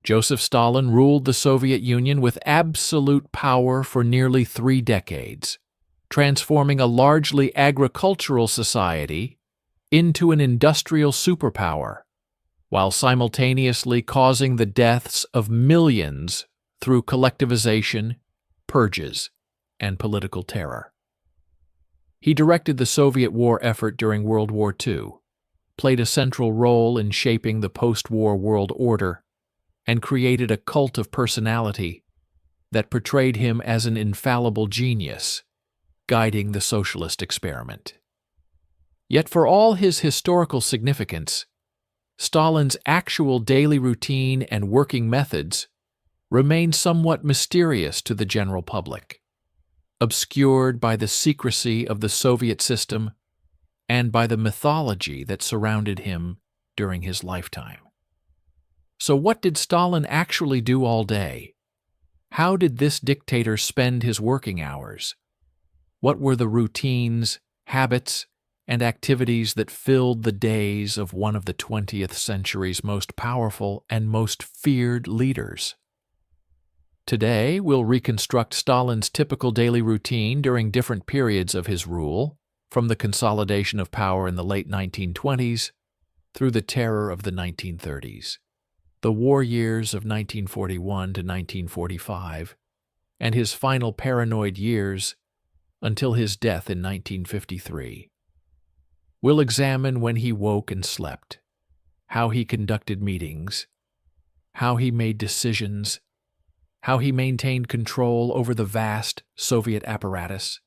Joseph Stalin ruled the Soviet Union with absolute power for nearly 3 decades, transforming a largely agricultural society into an industrial superpower, while simultaneously causing the deaths of millions through collectivization, purges, and political terror. He directed the Soviet war effort during World War II, played a central role in shaping the post-war world order, and created a cult of personality that portrayed him as an infallible genius, guiding the socialist experiment. Yet for all his historical significance, Stalin's actual daily routine and working methods remain somewhat mysterious to the general public, obscured by the secrecy of the Soviet system and by the mythology that surrounded him during his lifetime. So what did Stalin actually do all day? How did this dictator spend his working hours? What were the routines, habits, and activities that filled the days of one of the 20th century's most powerful and most feared leaders? Today, we'll reconstruct Stalin's typical daily routine during different periods of his rule, from the consolidation of power in the late 1920s through the terror of the 1930s, the war years of 1941 to 1945, and his final paranoid years until his death in 1953. We'll examine when he woke and slept, how he conducted meetings, how he made decisions, how he maintained control over the vast Soviet apparatus,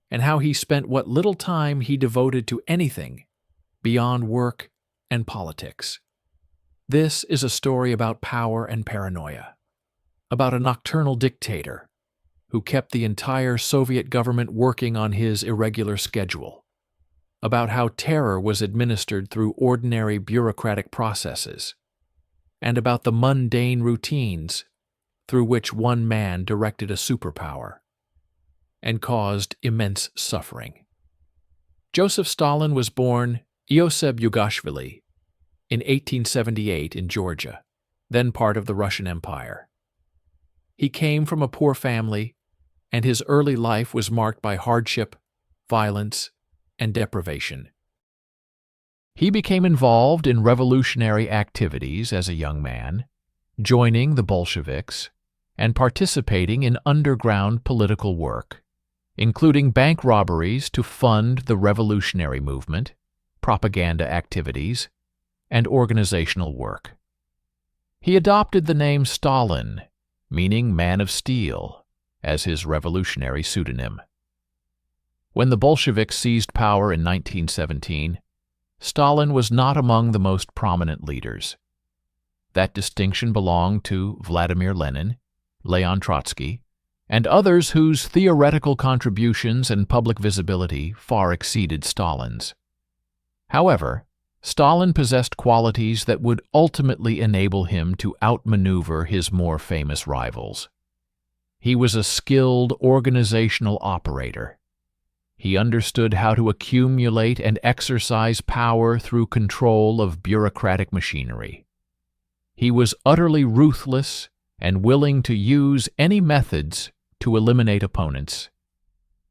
and how he spent what little time he devoted to anything beyond work and politics. This is a story about power and paranoia, about a nocturnal dictator who kept the entire Soviet government working on his irregular schedule, about how terror was administered through ordinary bureaucratic processes, and about the mundane routines through which one man directed a superpower and caused immense suffering. Joseph Stalin was born Iosif Yugashvili in 1878 in Georgia, then part of the Russian Empire. He came from a poor family, and his early life was marked by hardship, violence, and deprivation. He became involved in revolutionary activities as a young man, joining the Bolsheviks and participating in underground political work, including bank robberies to fund the revolutionary movement, propaganda activities, and organizational work. He adopted the name Stalin, meaning man of steel, as his revolutionary pseudonym. When the Bolsheviks seized power in 1917, Stalin was not among the most prominent leaders. That distinction belonged to Vladimir Lenin, Leon Trotsky, and others whose theoretical contributions and public visibility far exceeded Stalin's. However, Stalin possessed qualities that would ultimately enable him to outmaneuver his more famous rivals. He was a skilled organizational operator. He understood how to accumulate and exercise power through control of bureaucratic machinery. He was utterly ruthless and willing to use any methods to eliminate opponents,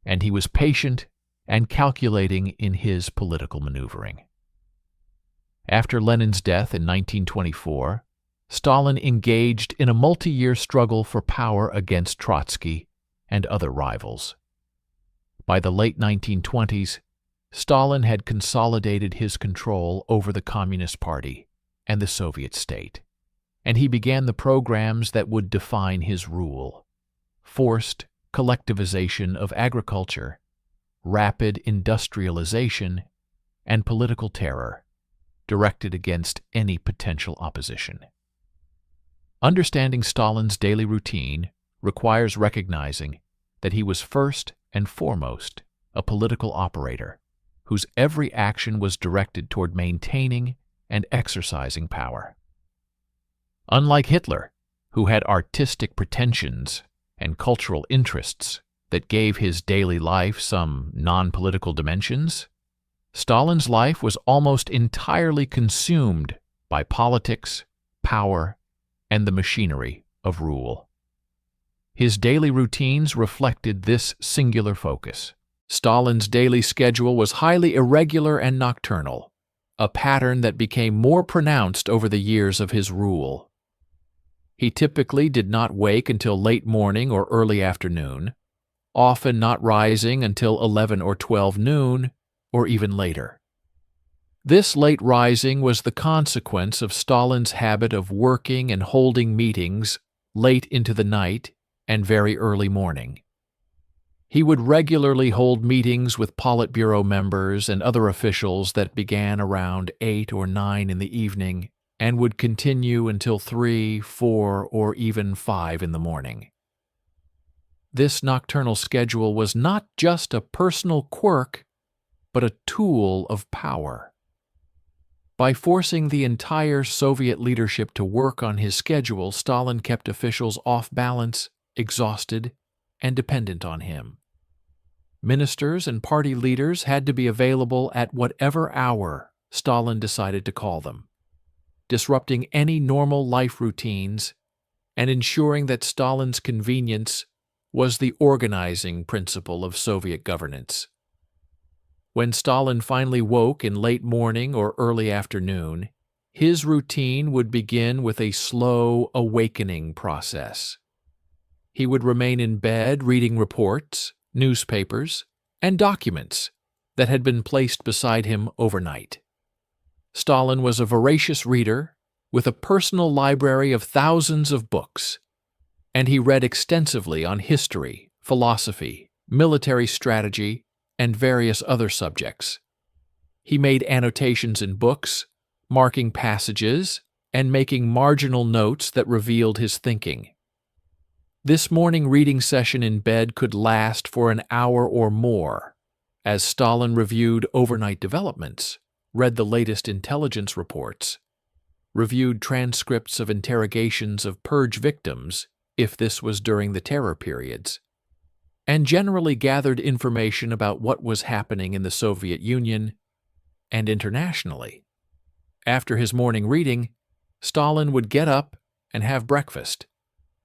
and he was patient and calculating in his political maneuvering. After Lenin's death in 1924, Stalin engaged in a multi-year struggle for power against Trotsky and other rivals. By the late 1920s, Stalin had consolidated his control over the Communist Party and the Soviet state, and he began the programs that would define his rule: forced collectivization of agriculture, rapid industrialization, and political terror directed against any potential opposition. Understanding Stalin's daily routine requires recognizing that he was first and foremost a political operator whose every action was directed toward maintaining and exercising power. Unlike Hitler, who had artistic pretensions and cultural interests that gave his daily life some non-political dimensions, Stalin's life was almost entirely consumed by politics, power, and the machinery of rule. His daily routines reflected this singular focus. Stalin's daily schedule was highly irregular and nocturnal, a pattern that became more pronounced over the years of his rule. He typically did not wake until late morning or early afternoon, often not rising until 11 or 12 noon, or even later. This late rising was the consequence of Stalin's habit of working and holding meetings late into the night and very early morning. He would regularly hold meetings with Politburo members and other officials that began around 8 or 9 in the evening and would continue until 3, 4, or even 5 in the morning. This nocturnal schedule was not just a personal quirk, but a tool of power. By forcing the entire Soviet leadership to work on his schedule, Stalin kept officials off balance, exhausted, and dependent on him. Ministers and party leaders had to be available at whatever hour Stalin decided to call them, disrupting any normal life routines and ensuring that Stalin's convenience was the organizing principle of Soviet governance. When Stalin finally woke in late morning or early afternoon, his routine would begin with a slow awakening process. He would remain in bed reading reports, newspapers, and documents that had been placed beside him overnight. Stalin was a voracious reader with a personal library of thousands of books, and he read extensively on history, philosophy, military strategy, and various other subjects. He made annotations in books, marking passages, and making marginal notes that revealed his thinking. This morning reading session in bed could last for an hour or more, as Stalin reviewed overnight developments, read the latest intelligence reports, reviewed transcripts of interrogations of purge victims, if this was during the terror periods, and generally gathered information about what was happening in the Soviet Union and internationally. After his morning reading, Stalin would get up and have breakfast,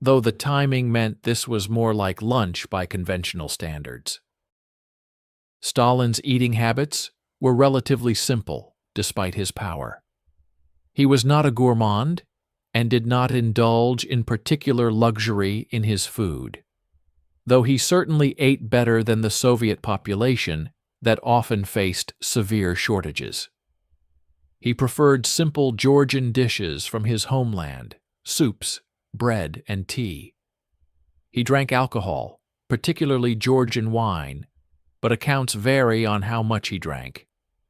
though the timing meant this was more like lunch by conventional standards. Stalin's eating habits were relatively simple, despite his power. He was not a gourmand and did not indulge in particular luxury in his food, though he certainly ate better than the Soviet population that often faced severe shortages. He preferred simple Georgian dishes from his homeland, soups, bread, and tea. He drank alcohol, particularly Georgian wine, but accounts vary on how much he drank,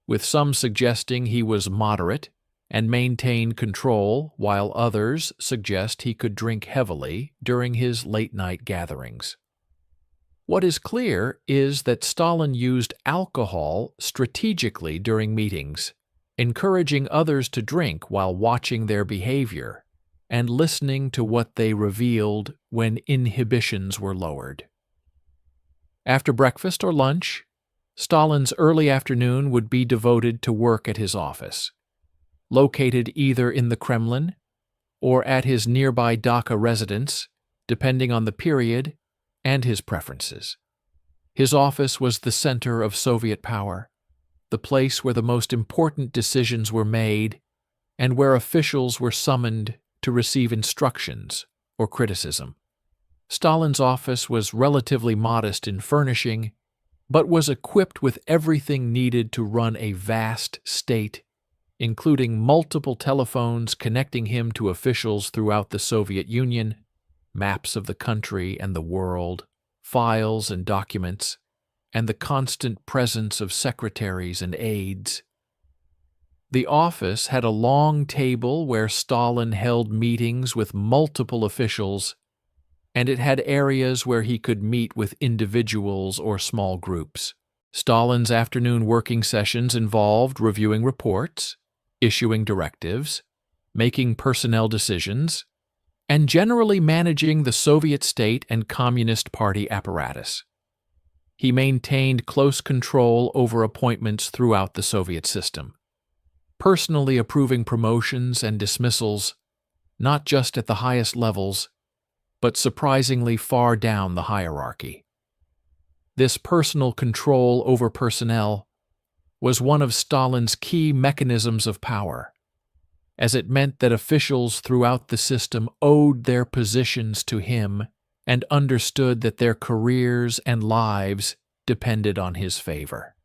with some suggesting he was moderate and maintained control, while others suggest he could drink heavily during his late-night gatherings. What is clear is that Stalin used alcohol strategically during meetings, encouraging others to drink while watching their behavior and listening to what they revealed when inhibitions were lowered. After breakfast or lunch, Stalin's early afternoon would be devoted to work at his office, located either in the Kremlin or at his nearby Dhaka residence, depending on the period and his preferences. His office was the center of Soviet power, the place where the most important decisions were made and where officials were summoned to receive instructions or criticism. Stalin's office was relatively modest in furnishing, but was equipped with everything needed to run a vast state, including multiple telephones connecting him to officials throughout the Soviet Union, maps of the country and the world, files and documents, and the constant presence of secretaries and aides. The office had a long table where Stalin held meetings with multiple officials, and it had areas where he could meet with individuals or small groups. Stalin's afternoon working sessions involved reviewing reports, issuing directives, making personnel decisions, and generally managing the Soviet state and Communist Party apparatus. He maintained close control over appointments throughout the Soviet system, personally approving promotions and dismissals, not just at the highest levels, but surprisingly far down the hierarchy. This personal control over personnel was one of Stalin's key mechanisms of power, as it meant that officials throughout the system owed their positions to him and understood that their careers and lives depended on his favor.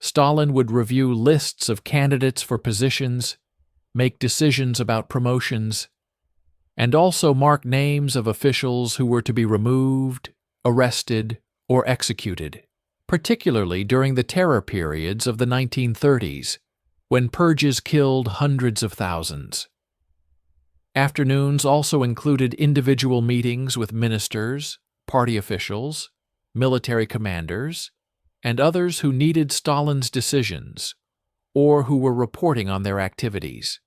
Stalin would review lists of candidates for positions, make decisions about promotions, and also mark names of officials who were to be removed, arrested, or executed, particularly during the terror periods of the 1930s, when purges killed hundreds of thousands. Afternoons also included individual meetings with ministers, party officials, military commanders, and others who needed Stalin's decisions or who were reporting on their activities.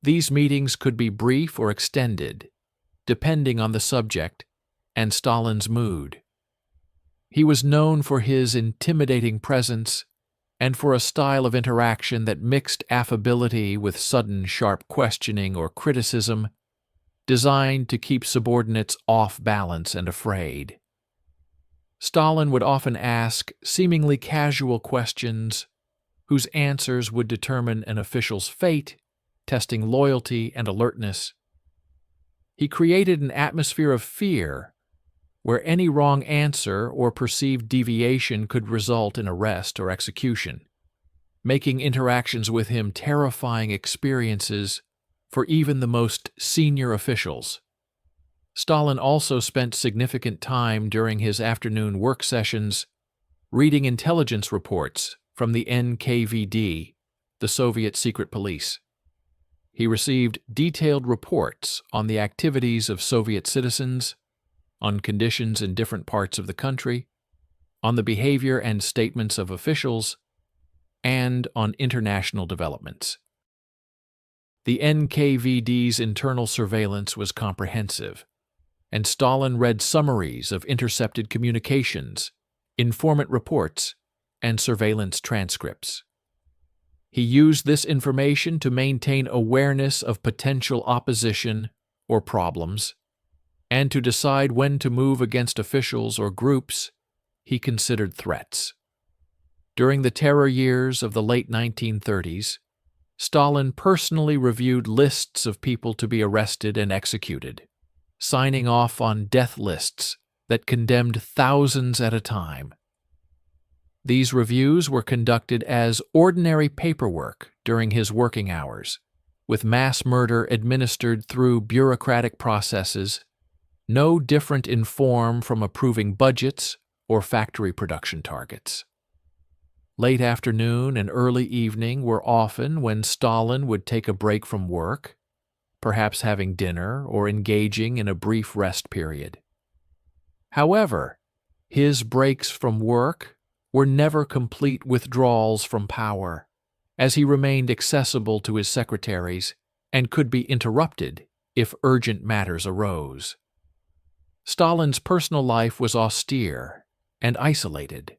These meetings could be brief or extended, depending on the subject and Stalin's mood. He was known for his intimidating presence and for a style of interaction that mixed affability with sudden sharp questioning or criticism, designed to keep subordinates off balance and afraid. Stalin would often ask seemingly casual questions whose answers would determine an official's fate, testing loyalty and alertness. He created an atmosphere of fear where any wrong answer or perceived deviation could result in arrest or execution, making interactions with him terrifying experiences for even the most senior officials. Stalin also spent significant time during his afternoon work sessions reading intelligence reports from the NKVD, the Soviet secret police. He received detailed reports on the activities of Soviet citizens, on conditions in different parts of the country, on the behavior and statements of officials, and on international developments. The NKVD's internal surveillance was comprehensive, and Stalin read summaries of intercepted communications, informant reports, and surveillance transcripts. He used this information to maintain awareness of potential opposition or problems, and to decide when to move against officials or groups he considered threats. During the terror years of the late 1930s, Stalin personally reviewed lists of people to be arrested and executed, signing off on death lists that condemned thousands at a time. These reviews were conducted as ordinary paperwork during his working hours, with mass murder administered through bureaucratic processes, no different in form from approving budgets or factory production targets. Late afternoon and early evening were often when Stalin would take a break from work, perhaps having dinner or engaging in a brief rest period. However, his breaks from work were never complete withdrawals from power, as he remained accessible to his secretaries and could be interrupted if urgent matters arose. Stalin's personal life was austere and isolated.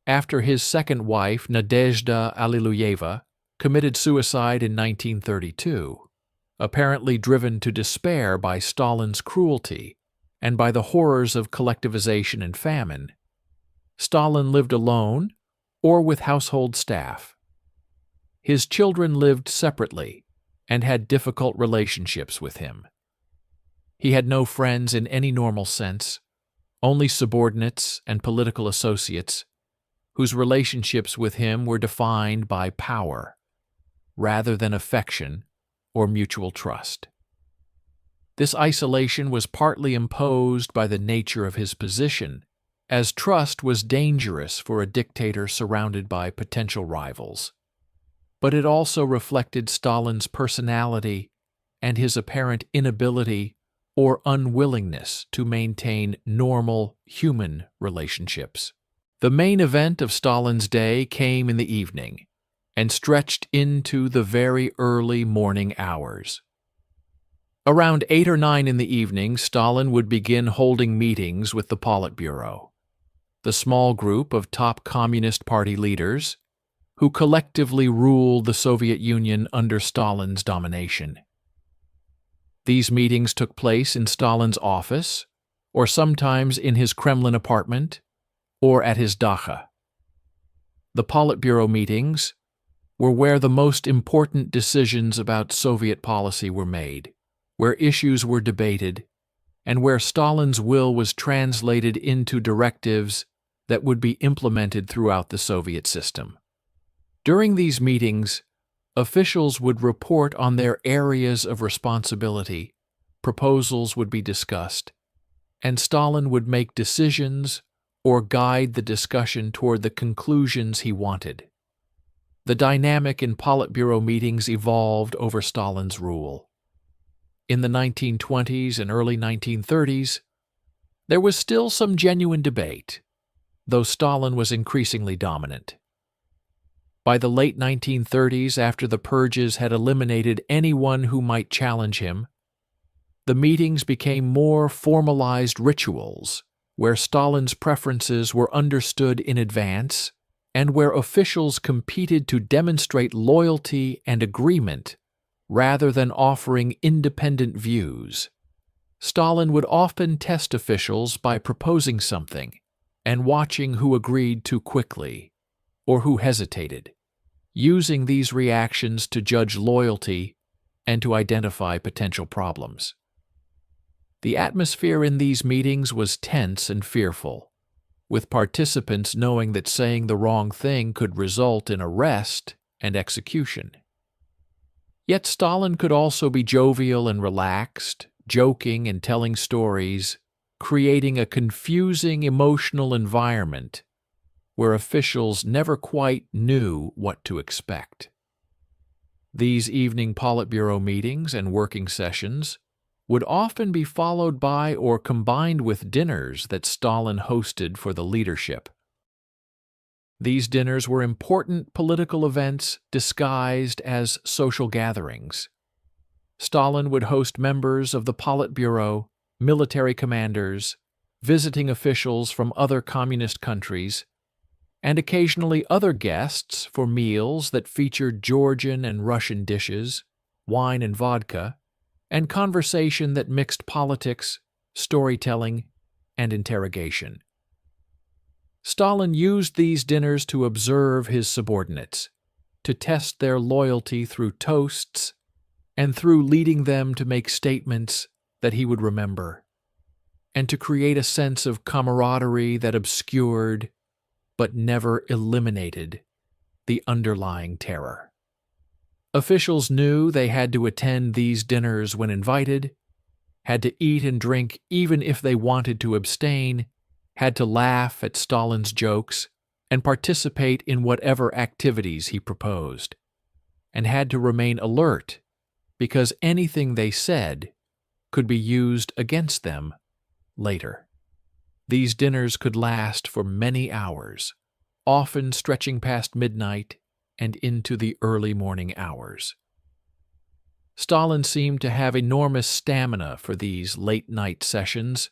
After his second wife, Nadezhda Alliluyeva, committed suicide in 1932, apparently driven to despair by Stalin's cruelty and by the horrors of collectivization and famine, Stalin lived alone or with household staff. His children lived separately and had difficult relationships with him. He had no friends in any normal sense, only subordinates and political associates, whose relationships with him were defined by power, rather than affection or mutual trust. This isolation was partly imposed by the nature of his position, as trust was dangerous for a dictator surrounded by potential rivals. But it also reflected Stalin's personality and his apparent inability or unwillingness to maintain normal human relationships. The main event of Stalin's day came in the evening and stretched into the very early morning hours. Around 8 or 9 in the evening, Stalin would begin holding meetings with the Politburo, the small group of top Communist Party leaders who collectively ruled the Soviet Union under Stalin's domination. These meetings took place in Stalin's office, or sometimes in his Kremlin apartment, or at his dacha. The Politburo meetings were where the most important decisions about Soviet policy were made, where issues were debated, and where Stalin's will was translated into directives that would be implemented throughout the Soviet system. During these meetings, officials would report on their areas of responsibility, proposals would be discussed, and Stalin would make decisions or guide the discussion toward the conclusions he wanted. The dynamic in Politburo meetings evolved over Stalin's rule. In the 1920s and early 1930s, there was still some genuine debate, though Stalin was increasingly dominant. By the late 1930s, after the purges had eliminated anyone who might challenge him, the meetings became more formalized rituals where Stalin's preferences were understood in advance and where officials competed to demonstrate loyalty and agreement rather than offering independent views. Stalin would often test officials by proposing something and watching who agreed too quickly or who hesitated, using these reactions to judge loyalty and to identify potential problems. The atmosphere in these meetings was tense and fearful, with participants knowing that saying the wrong thing could result in arrest and execution. Yet Stalin could also be jovial and relaxed, joking and telling stories, creating a confusing emotional environment where officials never quite knew what to expect. These evening Politburo meetings and working sessions would often be followed by or combined with dinners that Stalin hosted for the leadership. These dinners were important political events disguised as social gatherings. Stalin would host members of the Politburo, military commanders, visiting officials from other communist countries, and occasionally other guests for meals that featured Georgian and Russian dishes, wine and vodka, and conversation that mixed politics, storytelling, and interrogation. Stalin used these dinners to observe his subordinates, to test their loyalty through toasts, and through leading them to make statements that he would remember, and to create a sense of camaraderie that obscured, but never eliminated, the underlying terror. Officials knew they had to attend these dinners when invited, had to eat and drink even if they wanted to abstain, had to laugh at Stalin's jokes, and participate in whatever activities he proposed, and had to remain alert because anything they said could be used against them later. These dinners could last for many hours, often stretching past midnight and into the early morning hours. Stalin seemed to have enormous stamina for these late-night sessions,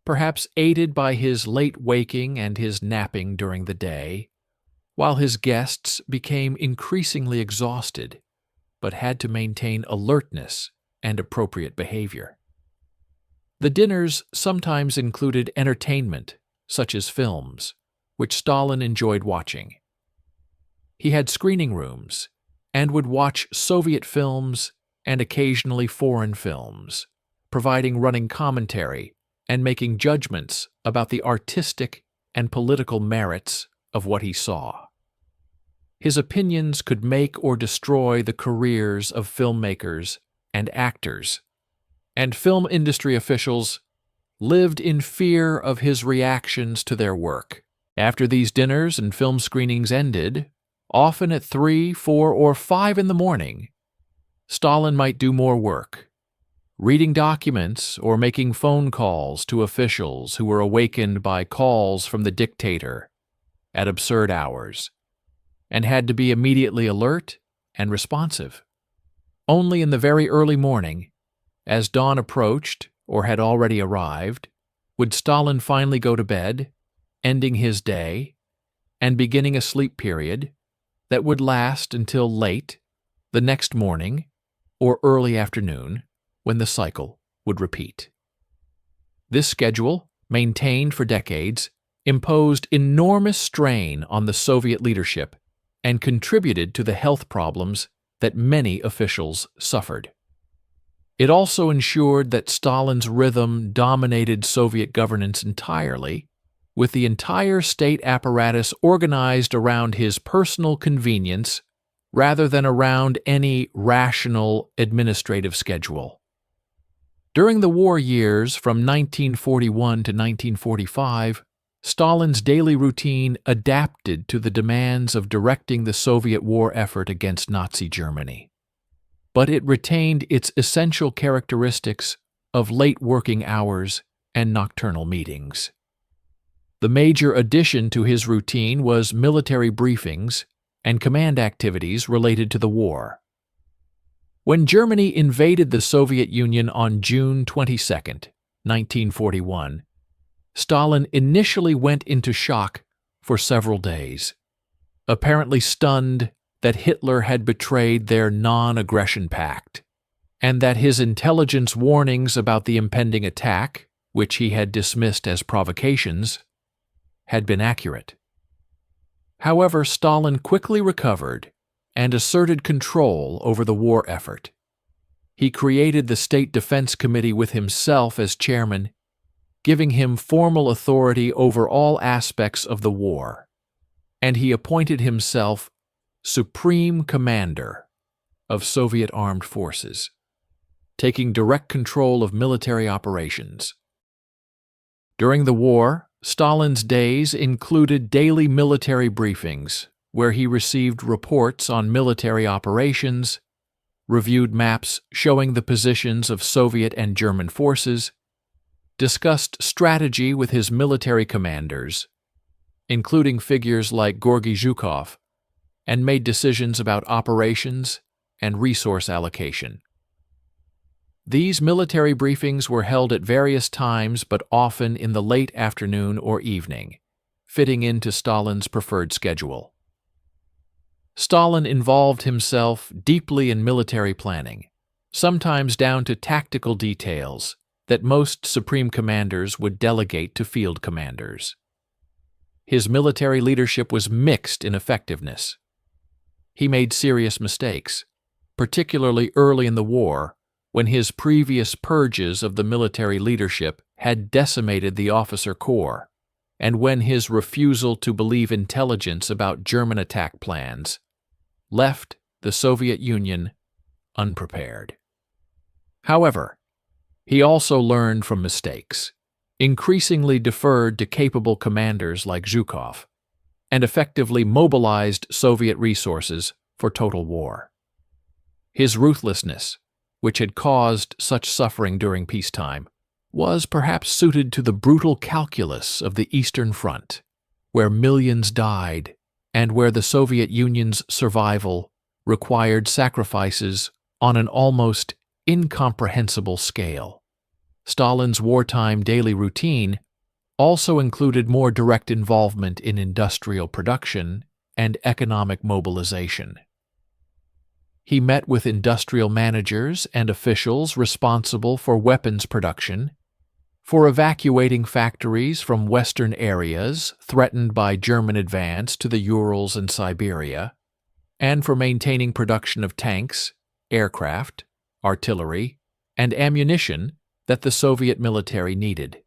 perhaps aided by his late waking and his napping during the day, while his guests became increasingly exhausted but had to maintain alertness and appropriate behavior. The dinners sometimes included entertainment, such as films, which Stalin enjoyed watching. He had screening rooms and would watch Soviet films and occasionally foreign films, providing running commentary and making judgments about the artistic and political merits of what he saw. His opinions could make or destroy the careers of filmmakers and actors, and film industry officials lived in fear of his reactions to their work. After these dinners and film screenings ended, often at 3, 4, or 5 in the morning, Stalin might do more work, reading documents or making phone calls to officials who were awakened by calls from the dictator at absurd hours, and had to be immediately alert and responsive. Only in the very early morning, as dawn approached or had already arrived, would Stalin finally go to bed, ending his day and beginning a sleep period that would last until late the next morning or early afternoon, when the cycle would repeat. This schedule, maintained for decades, imposed enormous strain on the Soviet leadership and contributed to the health problems that many officials suffered. It also ensured that Stalin's rhythm dominated Soviet governance entirely, with the entire state apparatus organized around his personal convenience rather than around any rational administrative schedule. During the war years from 1941 to 1945, Stalin's daily routine adapted to the demands of directing the Soviet war effort against Nazi Germany. But it retained its essential characteristics of late working hours and nocturnal meetings. The major addition to his routine was military briefings and command activities related to the war. When Germany invaded the Soviet Union on June 22, 1941, Stalin initially went into shock for several days, apparently stunned that Hitler had betrayed their non-aggression pact, and that his intelligence warnings about the impending attack, which he had dismissed as provocations, had been accurate. However, Stalin quickly recovered and asserted control over the war effort. He created the State Defense Committee with himself as chairman, giving him formal authority over all aspects of the war, and he appointed himself Supreme Commander of Soviet Armed Forces, taking direct control of military operations. During the war, Stalin's days included daily military briefings, where he received reports on military operations, reviewed maps showing the positions of Soviet and German forces, discussed strategy with his military commanders, including figures like Georgy Zhukov, and made decisions about operations and resource allocation. These military briefings were held at various times but often in the late afternoon or evening, fitting into Stalin's preferred schedule. Stalin involved himself deeply in military planning, sometimes down to tactical details that most supreme commanders would delegate to field commanders. His military leadership was mixed in effectiveness. He made serious mistakes, particularly early in the war, when his previous purges of the military leadership had decimated the officer corps, and when his refusal to believe intelligence about German attack plans left the Soviet Union unprepared. However, he also learned from mistakes, increasingly deferred to capable commanders like Zhukov, and effectively mobilized Soviet resources for total war. His ruthlessness, which had caused such suffering during peacetime, was perhaps suited to the brutal calculus of the Eastern Front, where millions died and where the Soviet Union's survival required sacrifices on an almost incomprehensible scale. Stalin's wartime daily routine also included more direct involvement in industrial production and economic mobilization. He met with industrial managers and officials responsible for weapons production, for evacuating factories from western areas threatened by German advance to the Urals and Siberia, and for maintaining production of tanks, aircraft, artillery, and ammunition that the Soviet military needed.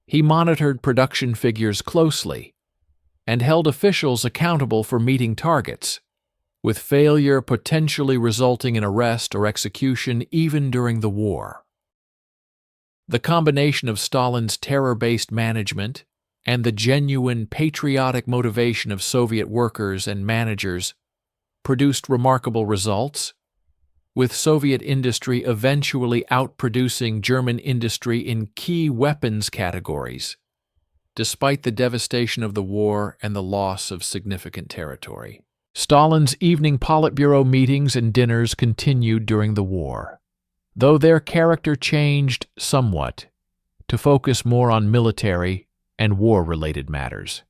He monitored production figures closely and held officials accountable for meeting targets, with failure potentially resulting in arrest or execution even during the war. The combination of Stalin's terror-based management and the genuine patriotic motivation of Soviet workers and managers produced remarkable results, with Soviet industry eventually outproducing German industry in key weapons categories, despite the devastation of the war and the loss of significant territory. Stalin's evening Politburo meetings and dinners continued during the war, though their character changed somewhat to focus more on military and war-related matters,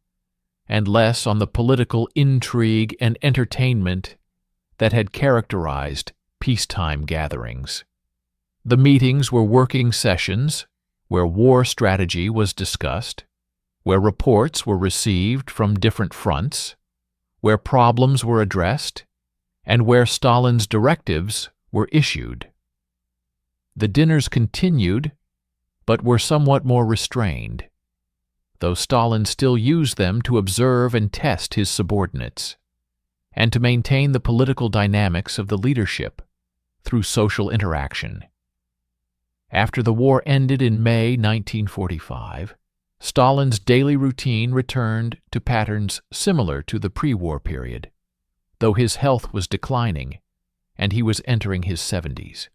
and less on the political intrigue and entertainment that had characterized peacetime gatherings. The meetings were working sessions where war strategy was discussed, where reports were received from different fronts, where problems were addressed, and where Stalin's directives were issued. The dinners continued, but were somewhat more restrained, though Stalin still used them to observe and test his subordinates, and to maintain the political dynamics of the leadership through social interaction. After the war ended in May 1945, Stalin's daily routine returned to patterns similar to the pre-war period, though his health was declining and he was entering his 70s.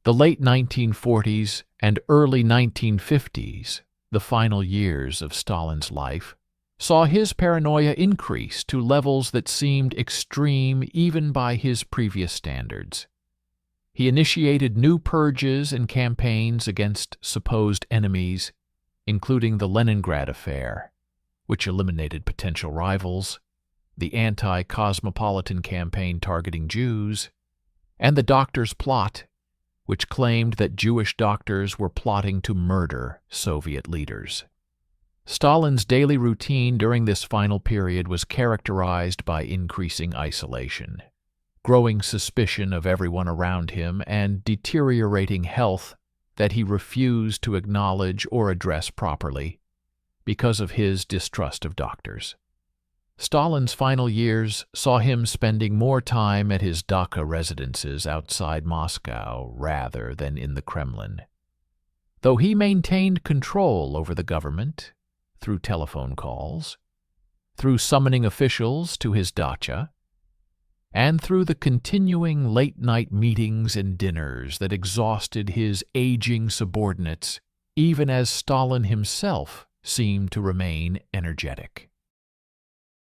The late 1940s and early 1950s, the final years of Stalin's life, saw his paranoia increase to levels that seemed extreme even by his previous standards. He initiated new purges and campaigns against supposed enemies, including the Leningrad Affair, which eliminated potential rivals, the anti-cosmopolitan campaign targeting Jews, and the Doctors' Plot, which claimed that Jewish doctors were plotting to murder Soviet leaders. Stalin's daily routine during this final period was characterized by increasing isolation, growing suspicion of everyone around him, and deteriorating health that he refused to acknowledge or address properly because of his distrust of doctors. Stalin's final years saw him spending more time at his dacha residences outside Moscow rather than in the Kremlin. Though he maintained control over the government through telephone calls, through summoning officials to his dacha, and through the continuing late-night meetings and dinners that exhausted his aging subordinates, even as Stalin himself seemed to remain energetic.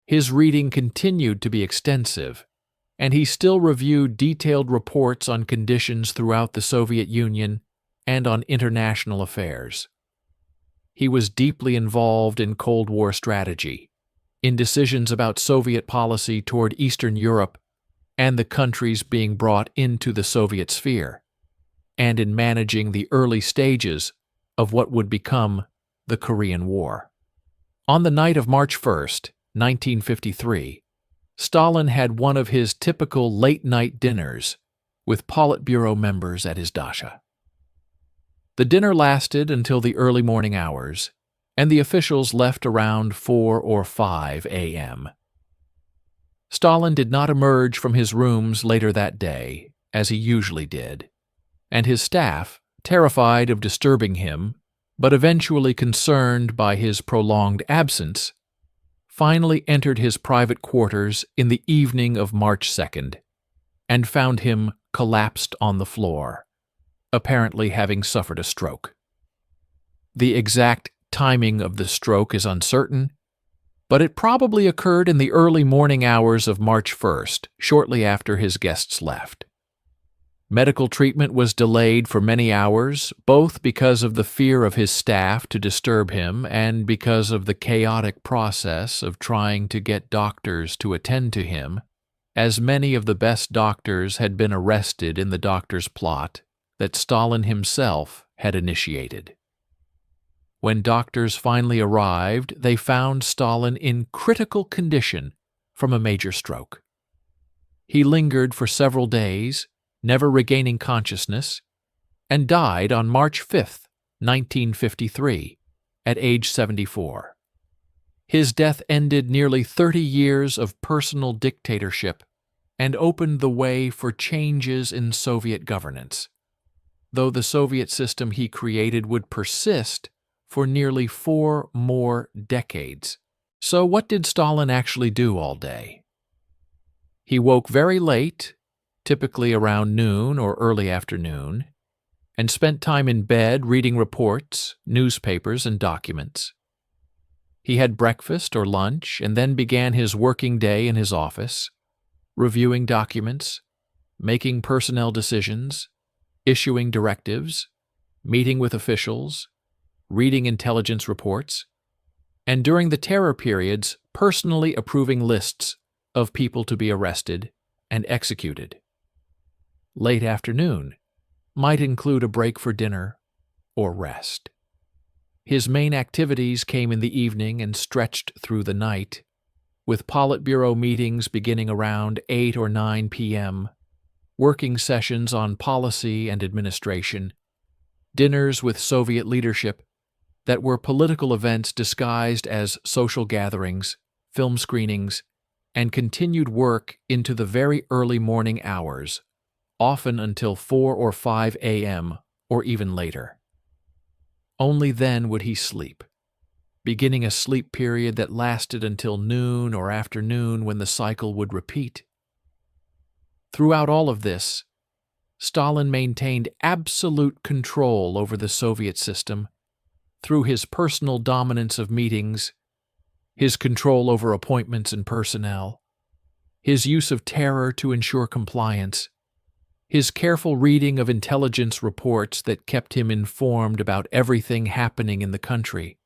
His reading continued to be extensive, and he still reviewed detailed reports on conditions throughout the Soviet Union and on international affairs. He was deeply involved in Cold War strategy, in decisions about Soviet policy toward Eastern Europe and the countries being brought into the Soviet sphere, and in managing the early stages of what would become the Korean War. On the night of March 1st, 1953, Stalin had one of his typical late-night dinners with Politburo members at his dacha. The dinner lasted until the early morning hours, and the officials left around 4 or 5 a.m. Stalin did not emerge from his rooms later that day, as he usually did, and his staff, terrified of disturbing him, but eventually concerned by his prolonged absence, finally entered his private quarters in the evening of March 2nd, and found him collapsed on the floor, apparently having suffered a stroke. The exact timing of the stroke is uncertain, but it probably occurred in the early morning hours of March 1st, shortly after his guests left. Medical treatment was delayed for many hours, both because of the fear of his staff to disturb him and because of the chaotic process of trying to get doctors to attend to him, as many of the best doctors had been arrested in the Doctors' Plot that Stalin himself had initiated. When doctors finally arrived, they found Stalin in critical condition from a major stroke. He lingered for several days, never regaining consciousness, and died on March 5th, 1953, at age 74. His death ended nearly 30 years of personal dictatorship and opened the way for changes in Soviet governance, though the Soviet system he created would persist for nearly 4 more decades. So what did Stalin actually do all day? He woke very late, typically around noon or early afternoon, and spent time in bed reading reports, newspapers, and documents. He had breakfast or lunch and then began his working day in his office, reviewing documents, making personnel decisions, issuing directives, meeting with officials, reading intelligence reports, and during the terror periods, personally approving lists of people to be arrested and executed. Late afternoon, might include a break for dinner or rest. His main activities came in the evening and stretched through the night, with Politburo meetings beginning around 8 or 9 p.m., working sessions on policy and administration, dinners with Soviet leadership that were political events disguised as social gatherings, film screenings, and continued work into the very early morning hours, often until 4 or 5 a.m. or even later. Only then would he sleep, beginning a sleep period that lasted until noon or afternoon when the cycle would repeat. Throughout all of this, Stalin maintained absolute control over the Soviet system through his personal dominance of meetings, his control over appointments and personnel, his use of terror to ensure compliance, his careful reading of intelligence reports that kept him informed about everything happening in the country,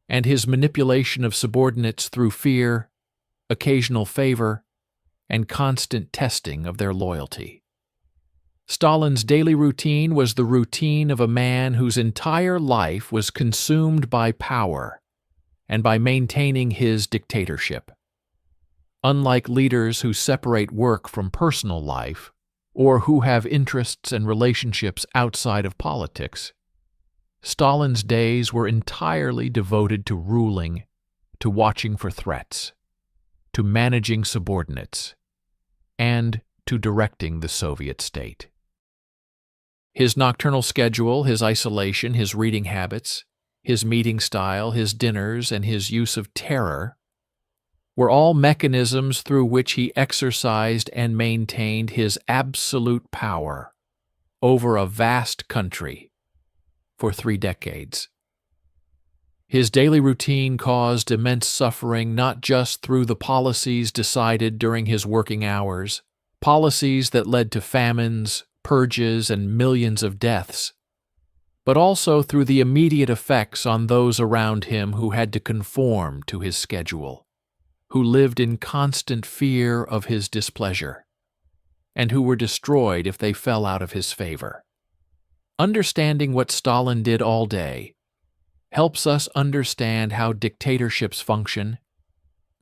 and his manipulation of subordinates through fear, occasional favor, and constant testing of their loyalty. Stalin's daily routine was the routine of a man whose entire life was consumed by power and by maintaining his dictatorship. Unlike leaders who separate work from personal life, or who have interests and relationships outside of politics, Stalin's days were entirely devoted to ruling, to watching for threats, to managing subordinates, and to directing the Soviet state. His nocturnal schedule, his isolation, his reading habits, his meeting style, his dinners, and his use of terror were all mechanisms through which he exercised and maintained his absolute power over a vast country for 3 decades. His daily routine caused immense suffering not just through the policies decided during his working hours, policies that led to famines, purges, and millions of deaths, but also through the immediate effects on those around him who had to conform to his schedule, who lived in constant fear of his displeasure, and who were destroyed if they fell out of his favor. Understanding what Stalin did all day helps us understand how dictatorships function,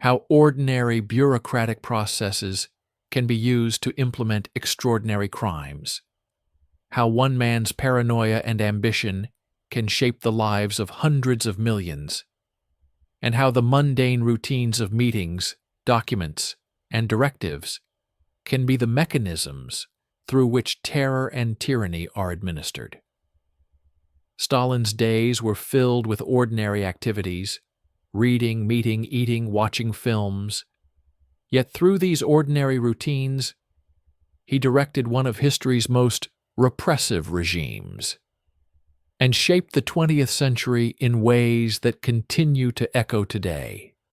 how ordinary bureaucratic processes can be used to implement extraordinary crimes, how one man's paranoia and ambition can shape the lives of hundreds of millions, and how the mundane routines of meetings, documents, and directives can be the mechanisms through which terror and tyranny are administered. Stalin's days were filled with ordinary activities, reading, meeting, eating, watching films, yet through these ordinary routines, he directed one of history's most repressive regimes, and shaped the 20th century in ways that continue to echo today.